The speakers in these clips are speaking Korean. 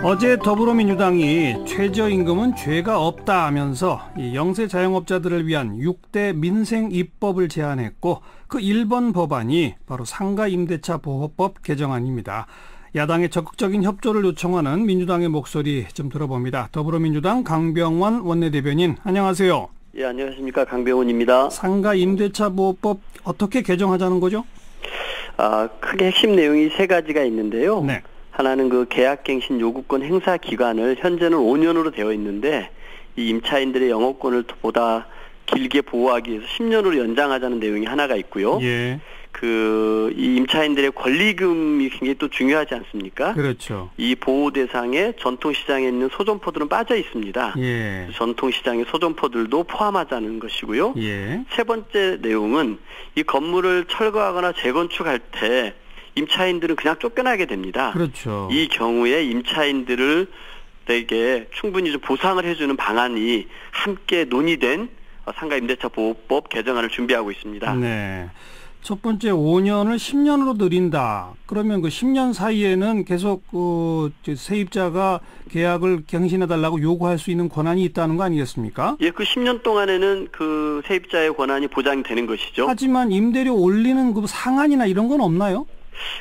어제 더불어민주당이 최저임금은 죄가 없다 하면서 이 영세 자영업자들을 위한 6대 민생 입법을 제안했고 그 1번 법안이 바로 상가임대차 보호법 개정안입니다. 야당의 적극적인 협조를 요청하는 민주당의 목소리 좀 들어봅니다. 더불어민주당 강병원 원내대변인, 안녕하세요. 예, 안녕하십니까. 강병원입니다. 상가임대차 보호법 어떻게 개정하자는 거죠? 크게 핵심 내용이 세 가지가 있는데요. 네. 하나는 그 계약갱신 요구권 행사 기간을 현재는 5년으로 되어 있는데 이 임차인들의 영업권을 보다 길게 보호하기 위해서 10년으로 연장하자는 내용이 하나가 있고요. 예. 이 임차인들의 권리금이 굉장히 또 중요하지 않습니까? 그렇죠. 이 보호 대상에 전통시장에 있는 소점포들은 빠져 있습니다. 예. 전통시장의 소점포들도 포함하자는 것이고요. 예. 세 번째 내용은 이 건물을 철거하거나 재건축할 때 임차인들은 그냥 쫓겨나게 됩니다. 그렇죠. 이 경우에 임차인들을 에게 충분히 좀 보상을 해주는 방안이 함께 논의된 상가임대차 보호법 개정안을 준비하고 있습니다. 네. 첫 번째 5년을 10년으로 늘린다. 그러면 그 10년 사이에는 계속 세입자가 계약을 갱신해달라고 요구할 수 있는 권한이 있다는 거 아니겠습니까? 예, 그 10년 동안에는 그 세입자의 권한이 보장이 되는 것이죠. 하지만 임대료 올리는 그 상한이나 이런 건 없나요?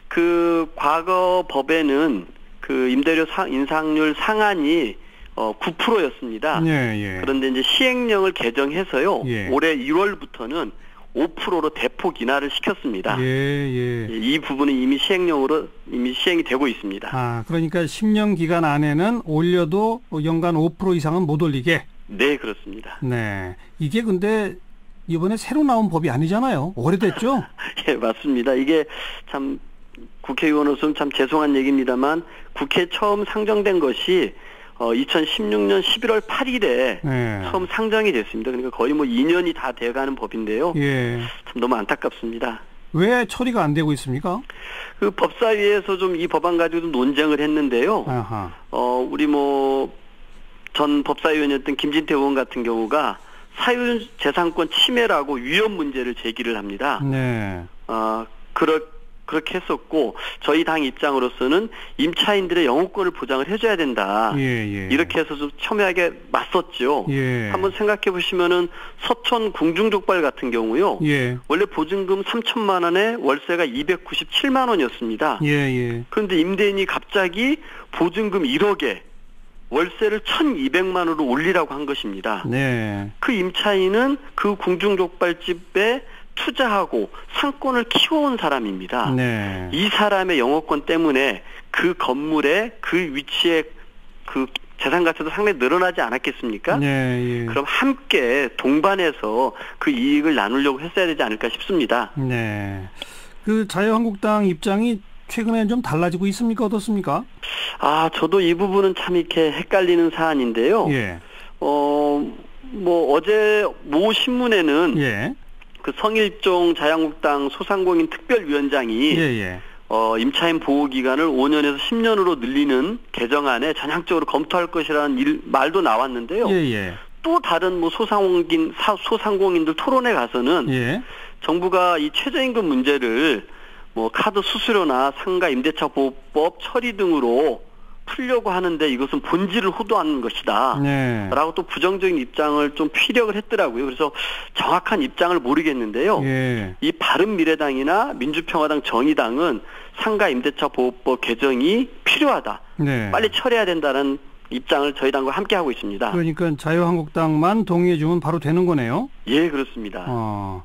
그 과거 법에는 그 임대료 인상률 상한이 9%였습니다. 예, 예. 그런데 이제 시행령을 개정해서요. 예. 올해 1월부터는 5%로 대폭 인하를 시켰습니다. 예, 예. 이 부분은 이미 시행이 되고 있습니다. 그러니까 10년 기간 안에는 올려도 연간 5% 이상은 못 올리게? 네, 그렇습니다. 네. 이게 근데 이번에 새로 나온 법이 아니잖아요. 오래됐죠? 예, 맞습니다. 이게 참 국회의원으로서는 참 죄송한 얘기입니다만 국회에 처음 상정된 것이 2016년 11월 8일에 네. 처음 상정이 됐습니다. 그러니까 거의 2년이 다 돼가는 법인데요. 예. 참 너무 안타깝습니다. 왜 처리가 안 되고 있습니까? 그 법사위에서 좀 이 법안 가지고 좀 논쟁을 했는데요. 아하. 우리 전 법사위원이었던 김진태 의원 같은 경우가 사유재산권 침해라고 위헌 문제를 제기를 합니다. 네. 그렇게 했었고 저희 당 입장으로서는 임차인들의 영업권을 보장을 해줘야 된다. 예, 예. 이렇게 해서 좀 첨예하게 맞섰죠. 예. 한번 생각해 보시면은 서촌 궁중족발 같은 경우요. 예. 원래 보증금 3천만 원에 월세가 297만 원이었습니다. 예, 예. 그런데 임대인이 갑자기 보증금 1억에 월세를 1,200만 원으로 올리라고 한 것입니다. 네. 그 임차인은 그 궁중족발집에 투자하고 상권을 키워온 사람입니다. 네. 이 사람의 영업권 때문에 그 건물의 그 위치에 그 재산 가치도 상당히 늘어나지 않았겠습니까? 네. 예. 그럼 함께 동반해서 그 이익을 나누려고 했어야 되지 않을까 싶습니다. 네. 그 자유한국당 입장이 최근에 좀 달라지고 있습니까? 어떻습니까? 저도 이 부분은 참 이렇게 헷갈리는 사안인데요. 예. 어제 모 신문에는 예. 그 성일종 자유한국당 소상공인 특별위원장이 예. 임차인 보호 기간을 5년에서 10년으로 늘리는 개정안에 전향적으로 검토할 것이라는 말도 나왔는데요. 예. 또 다른 소상공인들 토론에 가서는 예. 정부가 이 최저임금 문제를 카드 수수료나 상가 임대차 보호법 처리 등으로 풀려고 하는데 이것은 본질을 호도하는 것이다. 네. 라고 또 부정적인 입장을 좀 피력을 했더라고요. 그래서 정확한 입장을 모르겠는데요. 예. 이 바른미래당이나 민주평화당 정의당은 상가 임대차 보호법 개정이 필요하다. 네. 빨리 처리해야 된다는 입장을 저희 당과 함께 하고 있습니다. 그러니까 자유한국당만 동의해주면 바로 되는 거네요? 예, 그렇습니다.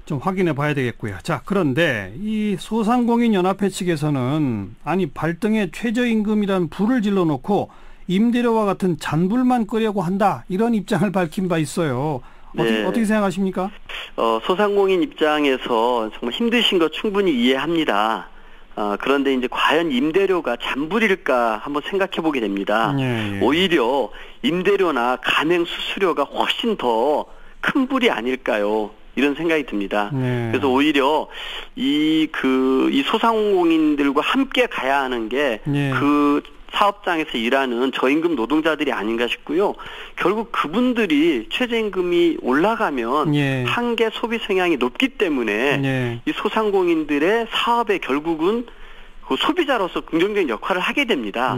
좀 확인해 봐야 되겠고요. 자, 그런데 이 소상공인 연합회 측에서는 발등에 최저임금이라는 불을 질러놓고 임대료와 같은 잔불만 끄려고 한다. 이런 입장을 밝힌 바 있어요. 네. 어떻게 생각하십니까? 소상공인 입장에서 정말 힘드신 거 충분히 이해합니다. 그런데 이제 과연 임대료가 잔불일까 한번 생각해 보게 됩니다. 예. 오히려 임대료나 가맹 수수료가 훨씬 더 큰 불이 아닐까요? 이런 생각이 듭니다. 네. 그래서 오히려 이 소상공인들과 함께 가야 하는 게 그 사업장에서 일하는 저임금 노동자들이 아닌가 싶고요. 결국 그분들이 최저임금이 올라가면 한계 소비 성향이 높기 때문에 이 소상공인들의 사업에 결국은 그 소비자로서 긍정적인 역할을 하게 됩니다.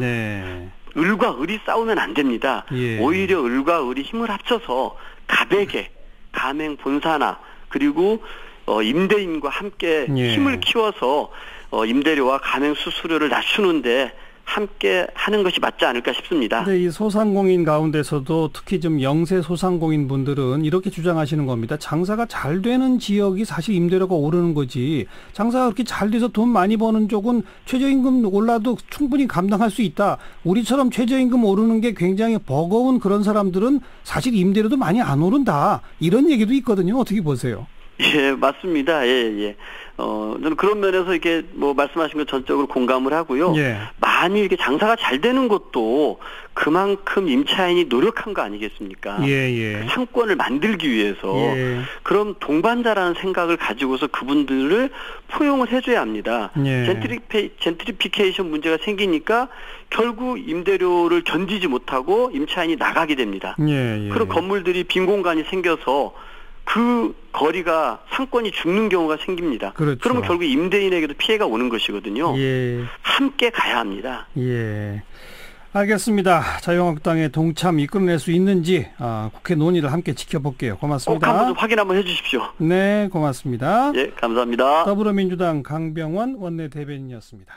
을과 을이 싸우면 안 됩니다. 예. 오히려 을과 을이 힘을 합쳐서 갑에게 가맹 본사나 그리고 임대인과 함께 예. 힘을 키워서 임대료와 가맹 수수료를 낮추는데 함께 하는 것이 맞지 않을까 싶습니다. 근데 이 소상공인 가운데서도 특히 좀 영세 소상공인 분들은 이렇게 주장하시는 겁니다. 장사가 잘 되는 지역이 사실 임대료가 오르는 거지. 장사가 그렇게 잘 돼서 돈 많이 버는 쪽은 최저임금 올라도 충분히 감당할 수 있다. 우리처럼 최저임금 오르는 게 굉장히 버거운 그런 사람들은 사실 임대료도 많이 안 오른다. 이런 얘기도 있거든요. 어떻게 보세요? 예, 맞습니다. 예. 저는 그런 면에서 이렇게 뭐 말씀하신 것 전적으로 공감을 하고요. 예. 많이 이렇게 장사가 잘 되는 것도 그만큼 임차인이 노력한 거 아니겠습니까? 예. 그 상권을 만들기 위해서. 예. 그럼 동반자라는 생각을 가지고서 그분들을 포용을 해줘야 합니다. 예. 젠트리피케이션 문제가 생기니까 결국 임대료를 견디지 못하고 임차인이 나가게 됩니다. 예. 그런 건물들이 빈 공간이 생겨서 그 거리가 상권이 죽는 경우가 생깁니다. 그렇죠. 그러면 결국 임대인에게도 피해가 오는 것이거든요. 예. 함께 가야 합니다. 예. 알겠습니다. 자유한국당의 동참 이끌어낼 수 있는지 국회 논의를 함께 지켜볼게요. 고맙습니다. 꼭 한번 확인 한번 해주십시오. 네, 고맙습니다. 예, 감사합니다. 더불어민주당 강병원 원내대변인이었습니다.